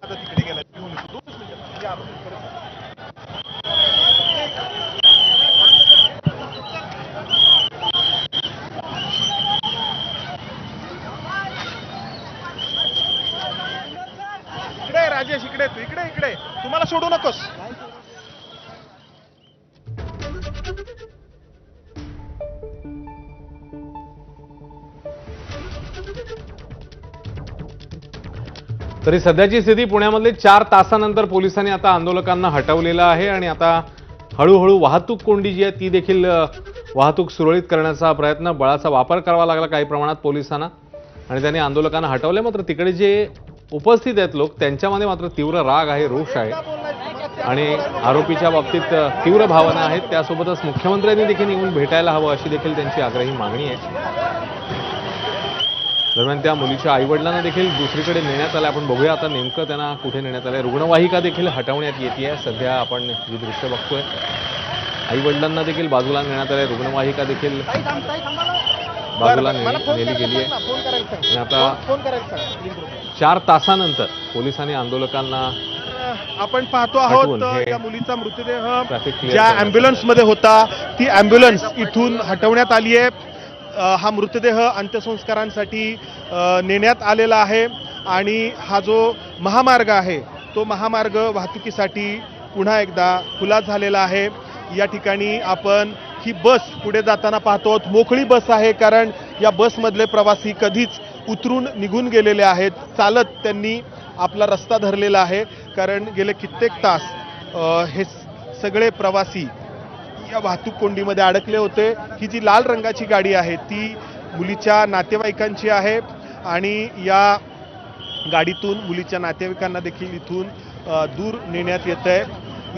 आता तिकडे गेला घेऊन येतो 2 मिनिटं या परत. इकडे राजेश इकडे तू इकडे इकडे तुम्हाला सोडू नकोस. तरी सध्याची स्थिती पुण्यामध्ये 4 तासानंतर पोलिसांनी आता आंदोलकांना हटवलेलं आहे आणि आता हळूहळू वाहतूक कोंडी जी आहे ती देखील वाहतूक सुरळीत करण्याचा प्रयत्न बळाचा वापर करावा लागला काही प्रमाणात पोलिसांना आणि त्यांनी आंदोलकांना हटवले. मात्र तिकडे जे उपस्थित आहेत लोक त्यांच्यामध्ये मात्र तीव्र राग आहे, रोष आहे आणि आरोपीच्या बाबतीत तीव्र भावना आहेत. त्यासोबतच मुख्यमंत्र्यांनी देखील येऊन भेटायला हवं अशी देखील त्यांची आग्रही मागणी आहे. दरम्यान त्या मुलीच्या आईवडिलांना देखील दुसरीकडे नेण्यात आलं. आपण बघूया आता नेमकं त्यांना कुठे नेण्यात आलंय. रुग्णवाहिका देखील हटवण्यात येते. सध्या आपण जी दृश्य बघतोय आईवडिलांना देखील बाजूला नेण्यात आलंय. रुग्णवाहिका देखील बाजूला नेली गेली आहे आणि आता 4 तासानंतर पोलिसांनी आंदोलकांना आपण पाहतो आहोत या मुलीचा ट्रॅफिक मृतदेह ज्या अँब्युलन्स मध्ये होता ती अँब्युलन्स इथून हटवण्यात आली आहे. हा मृतदेह अंत्यसंस्कारांसाठी नेण्यात आलेला आहे आणि हा जो महामार्ग आहे तो महामार्ग वाहतुकीसाठी पुन्हा एकदा खुला झालेला आहे. या ठिकाणी आपण ही बस पुढे जाताना पाहतो मोकळी बस आहे कारण या बसमधले प्रवासी कधीच उतरून निघून गेलेले आहेत. चालत त्यांनी आपला रस्ता धरलेला आहे कारण गेले कित्येक तास हे सगळे प्रवासी या वाहतूक कोंडीमध्ये अडकले होते. ही जी लाल रंगाची गाडी आहे ती मुलीच्या नातेवाईकांची आहे आणि या गाडीतून मुलीच्या नातेवाईकांना देखील इथून दूर नेण्यात येत आहे.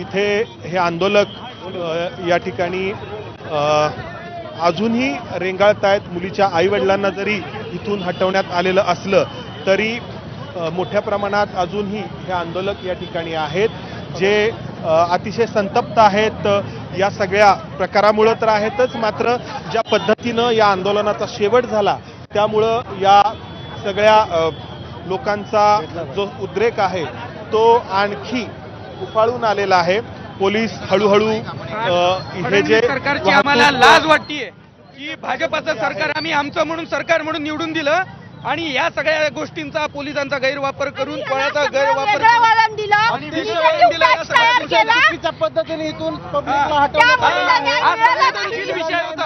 इथे हे आंदोलक या ठिकाणी अजूनही रेंगाळत आहेत. मुलीच्या आईवडिलांना जरी इथून हटवण्यात आलेलं असलं तरी मोठ्या प्रमाणात अजूनही हे आंदोलक या ठिकाणी आहेत जे अतिशय संतप्त आहेत या सगळ्या प्रकारामुळे तर आहेतच. मात्र ज्या पद्धतीनं या आंदोलनाचा शेवट झाला त्यामुळं या सगळ्या लोकांचा जो उद्रेक आहे तो आणखी उफाळून आलेला आहे. पोलीस हळूहळू हे जे सरकारची आम्हाला लाज वाटतेय की भाजपाचं सरकार आम्ही आमचं म्हणून सरकार म्हणून निवडून दिलं आणि या सगळ्या गोष्टींचा पोलिसांचा गैरवापर करून पळाचा गैरवापर चुकीच्या पद्धतीने इथून पब्लिकला हटवण्यात विषय होता.